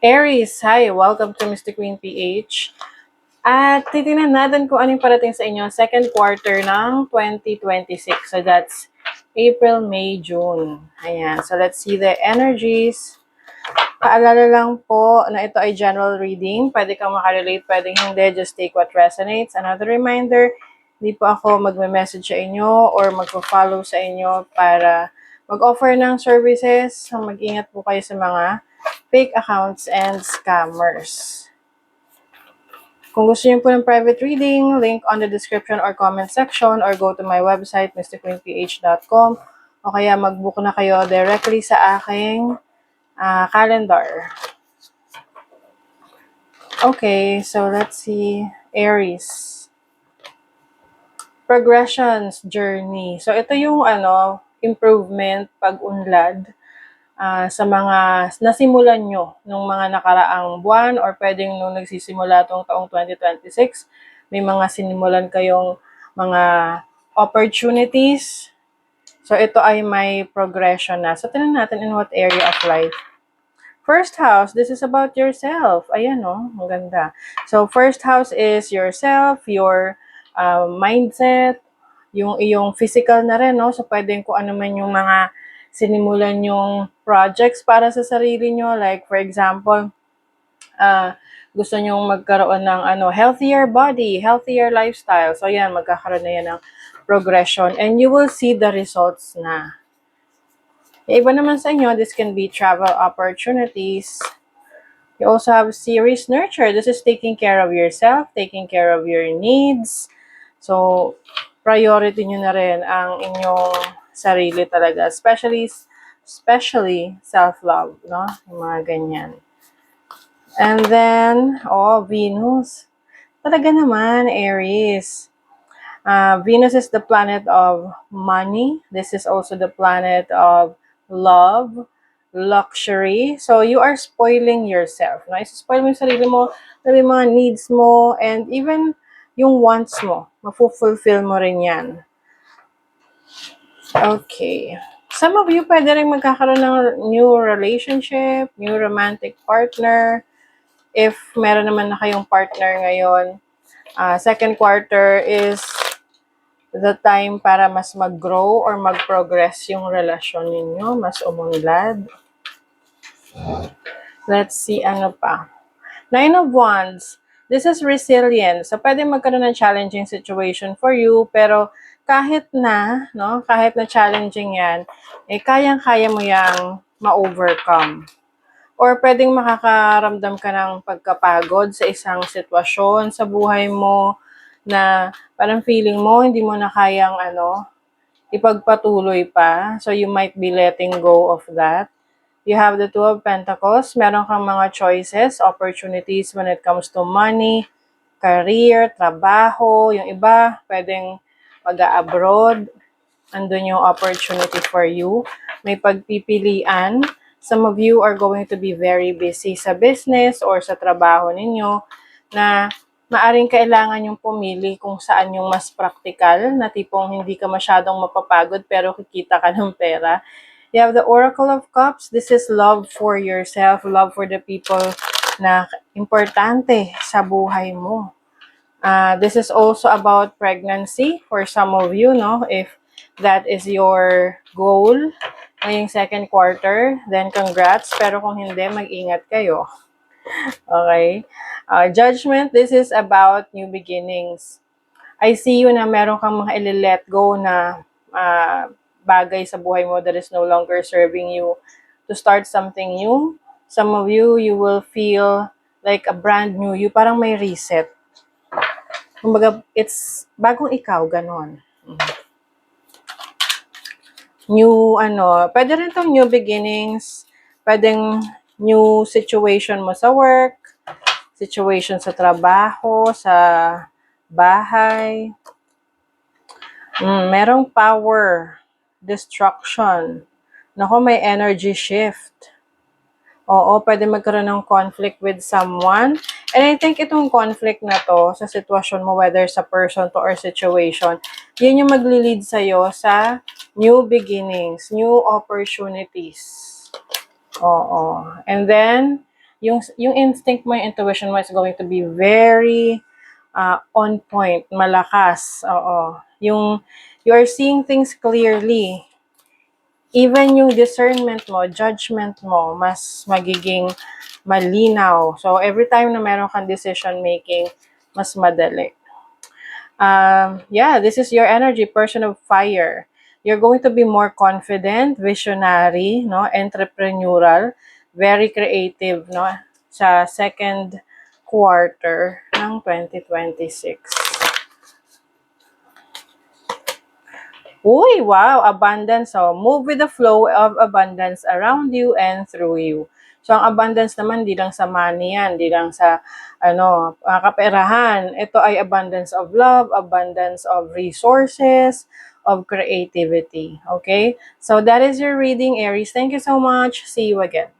Aries, hi! Welcome to Mr. Queen PH. At titingnan natin kung ano yung parating sa inyo second quarter ng 2026. So that's April, May, June. Ayan. So let's see the energies. Paalala lang po na ito ay general reading. Pwede kang makarelate, pwedeng hindi. Just take what resonates. Another reminder, hindi po ako magme-message sa inyo or magpo-follow sa inyo para mag-offer ng services. So mag-ingat po kayo sa mga fake accounts and scammers. Kung gusto niyo po ng private reading, link on the description or comment section or go to my website, mrqueenph.com o kaya mag-book na kayo directly sa aking calendar. Okay, so let's see. Aries. Progressions, journey. So ito yung improvement, pag-unlad sa mga nasimulan nyo nung mga nakaraang buwan or pwedeng nung nagsisimula tong taong 2026, may mga sinimulan kayong mga opportunities. So ito ay may progression na. So tingnan natin in what area of life. First house, this is about yourself. Ayan ang ganda. So first house is yourself, your mindset, yung iyong physical na rin, no? So pwedeng kung ano man yung mga sinimulan yung projects para sa sarili nyo. Like, for example, gusto nyong magkaroon ng healthier body, healthier lifestyle. So, yan, magkakaroon na yan ng progression. And you will see the results na. Yung iba naman sa inyo, this can be travel opportunities. You also have series nurture. This is taking care of yourself, taking care of your needs. So, priority nyo na rin ang inyong sarili talaga. Especially self-love, no? Yung mga ganyan. And then, Venus. Talaga naman, Aries. Venus is the planet of money. This is also the planet of love, luxury. So, you are spoiling yourself. No? Spoil mo yung sarili mo, yung mga needs mo, and even yung wants mo. Mafu-fulfill mo rin yan. Okay. Some of you pwede rin magkakaroon ng new relationship, new romantic partner. If meron naman na kayong partner ngayon, second quarter is the time para mas mag-grow or mag-progress yung relasyon ninyo, mas umunlad. Let's see, ano pa. Nine of Wands. This is resilience. So, pwede magkaroon ng challenging situation for you, pero kahit na challenging yan, kayang-kaya mo yang ma-overcome. Or pwedeng makakaramdam ka ng pagkapagod sa isang sitwasyon sa buhay mo na parang feeling mo hindi mo na kayang ipagpatuloy pa. So you might be letting go of that. You have the Two of Pentacles. Meron kang mga choices, opportunities when it comes to money, career, trabaho. Yung iba, pwedeng mag-abroad. Andun yung opportunity for you. May pagpipilian. Some of you are going to be very busy sa business or sa trabaho ninyo na maaring kailangan yung pumili kung saan yung mas practical na tipong hindi ka masyadong mapapagod pero kikita ka ng pera. You have the Oracle of Cups. This is love for yourself, love for the people na importante sa buhay mo. This is also about pregnancy for some of you, no? If that is your goal ngayong second quarter, then congrats. Pero kung hindi, mag-ingat kayo. Okay? Judgment, this is about new beginnings. I see you na meron kang mga i-let go na bagay sa buhay mo that is no longer serving you to start something new. Some of you, you will feel like a brand new you. Parang may reset. Kumbaga, it's bagong ikaw, ganon. New, pwede rin tong new beginnings, pwedeng new situation mo sa work, situation sa trabaho, sa bahay. Merong power, destruction. Nako, may energy shift. Oo, pwede magkaroon ng conflict with someone. And I think itong conflict na to, sa sitwasyon mo, whether sa person to or situation, yun yung magli-lead sa'yo sa new beginnings, new opportunities. Oo. And then, yung instinct mo, yung intuition mo is going to be very on point, malakas. Oo. Yung you're seeing things clearly. Even yung discernment mo, judgment mo, mas magiging malinaw. So, every time na meron kang decision making, mas madali. Yeah, this is your energy, person of fire. You're going to be more confident, visionary, no, entrepreneurial, very creative, no, sa second quarter ng 2026. Uy, wow, abundance. So, move with the flow of abundance around you and through you. So, ang abundance naman, di lang sa money yan, di lang sa, kaperahan. Ito ay abundance of love, abundance of resources, of creativity. Okay? So, that is your reading, Aries. Thank you so much. See you again.